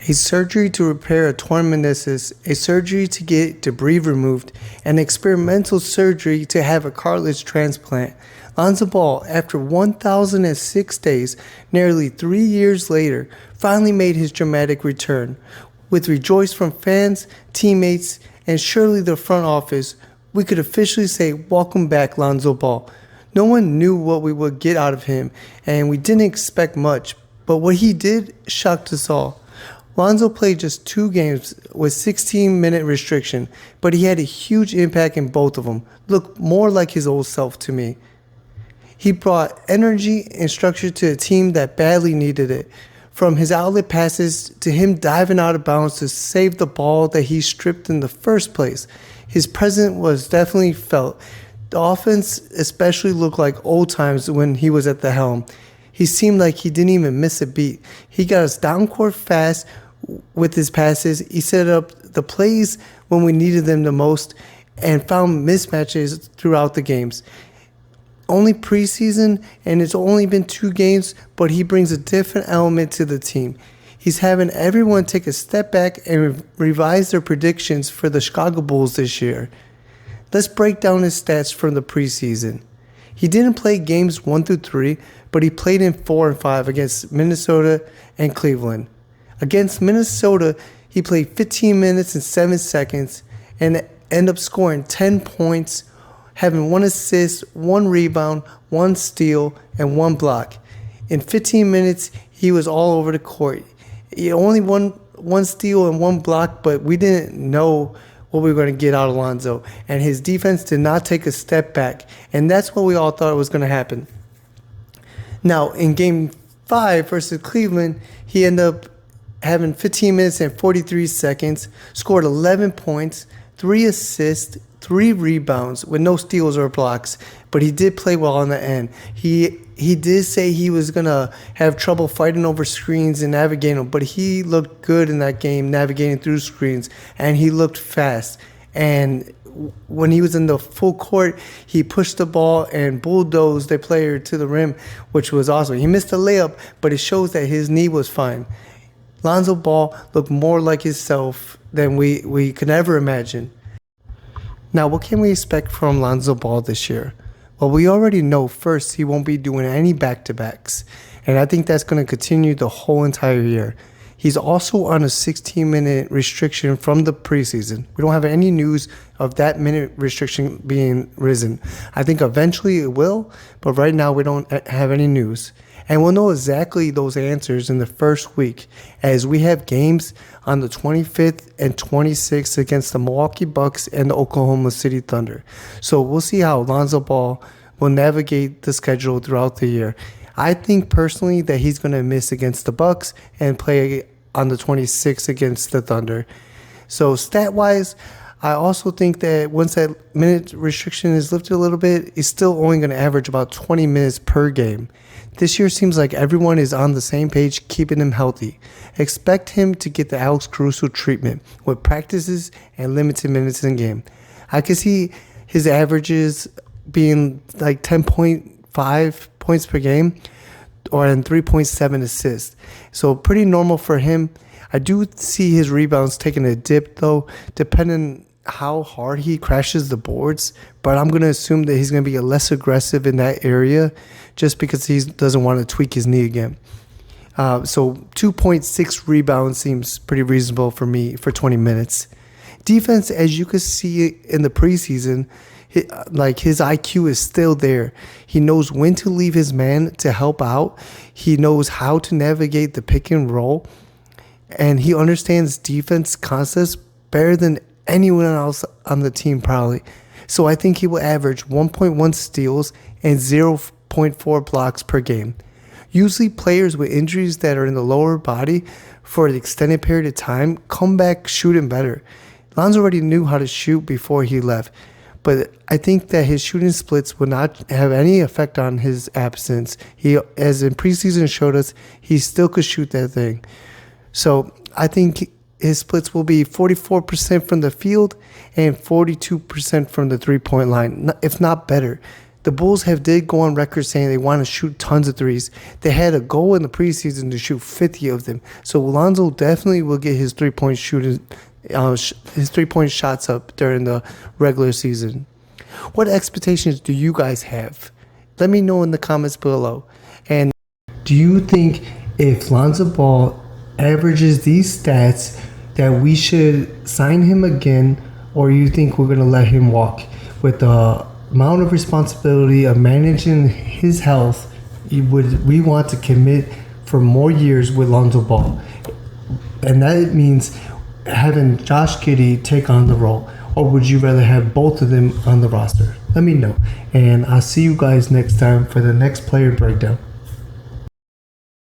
a surgery to repair a torn meniscus, a surgery to get debris removed, and experimental surgery to have a cartilage transplant. Lonzo Ball, after 1,006 days, nearly 3 years later, finally made his dramatic return. With rejoice from fans, teammates, and surely the front office, we could officially say, welcome back, Lonzo Ball. No one knew what we would get out of him, and we didn't expect much, but what he did shocked us all. Lonzo played just 2 games with 16-minute restriction, but he had a huge impact in both of them. Looked more like his old self to me. He brought energy and structure to a team that badly needed it. From his outlet passes to him diving out of bounds to save the ball that he stripped in the first place, his presence was definitely felt. The offense especially looked like old times when he was at the helm. He seemed like he didn't even miss a beat. He got us down court fast with his passes. He set up the plays when we needed them the most and found mismatches throughout the games. Only preseason, and it's only been 2 games, but he brings a different element to the team. He's having everyone take a step back and revise their predictions for the Chicago Bulls this year. Let's break down his stats from the preseason. He didn't play games 1 through 3, but he played in 4 and 5 against Minnesota and Cleveland. Against Minnesota, he played 15 minutes and 7 seconds and ended up scoring 10 points, having 1 assist, 1 rebound, 1 steal, and 1 block. In 15 minutes, he was all over the court. He only won 1 steal and 1 block, but we didn't know what we were going to get out of Lonzo. And his defense did not take a step back. And that's what we all thought was going to happen. Now, in Game 5 versus Cleveland, he ended up having 15 minutes and 43 seconds, scored 11 points, 3 assists, 3 rebounds with no steals or blocks, but he did play well on the end. He did say he was going to have trouble fighting over screens and navigating them, but he looked good in that game navigating through screens, and he looked fast. And when he was in the full court, he pushed the ball and bulldozed the player to the rim, which was awesome. He missed a layup, but it shows that his knee was fine. Lonzo Ball looked more like himself than we could ever imagine. Now, what can we expect from Lonzo Ball this year? Well, we already know first he won't be doing any back-to-backs, and I think that's going to continue the whole entire year. He's also on a 16-minute restriction from the preseason. We don't have any news of that minute restriction being risen. I think eventually it will, but right now we don't have any news. And we'll know exactly those answers in the first week, as we have games on the 25th and 26th against the Milwaukee Bucks and the Oklahoma City Thunder. So we'll see how Lonzo Ball will navigate the schedule throughout the year. I think personally that he's going to miss against the Bucks and play on the 26th against the Thunder. So stat-wise, I also think that once that minute restriction is lifted a little bit, he's still only going to average about 20 minutes per game. This year seems like everyone is on the same page, keeping him healthy. Expect him to get the Alex Caruso treatment with practices and limited minutes in game. I can see his averages being like 10.5 points per game or 3.7 assists. So pretty normal for him. I do see his rebounds taking a dip though, depending how hard he crashes the boards, but I'm going to assume that he's going to be less aggressive in that area just because he doesn't want to tweak his knee again. So 2.6 rebounds seems pretty reasonable for me for 20 minutes. Defense, as you can see in the preseason, his IQ is still there. He knows when to leave his man to help out. He knows how to navigate the pick and roll, and he understands defense concepts better than anyone else on the team probably. So I think he will average 1.1 steals and 0.4 blocks per game. Usually players with injuries that are in the lower body for an extended period of time come back shooting better. Lonzo already knew how to shoot before he left, but I think that his shooting splits will not have any effect on his absence. He, as in preseason showed us, he still could shoot that thing. So I think his splits will be 44% from the field and 42% from the three-point line, if not better. The Bulls did go on record saying they want to shoot tons of threes. They had a goal in the preseason to shoot 50 of them. So Lonzo definitely will get his 3-point shooting, his 3-point shots up during the regular season. What expectations do you guys have? Let me know in the comments below. And do you think if Lonzo Ball averages these stats that we should sign him again, or you think we're going to let him walk? With the amount of responsibility of managing his health, we want to commit for more years with Lonzo Ball. And that means having Josh Giddey take on the role. Or would you rather have both of them on the roster? Let me know. And I'll see you guys next time for the next player breakdown.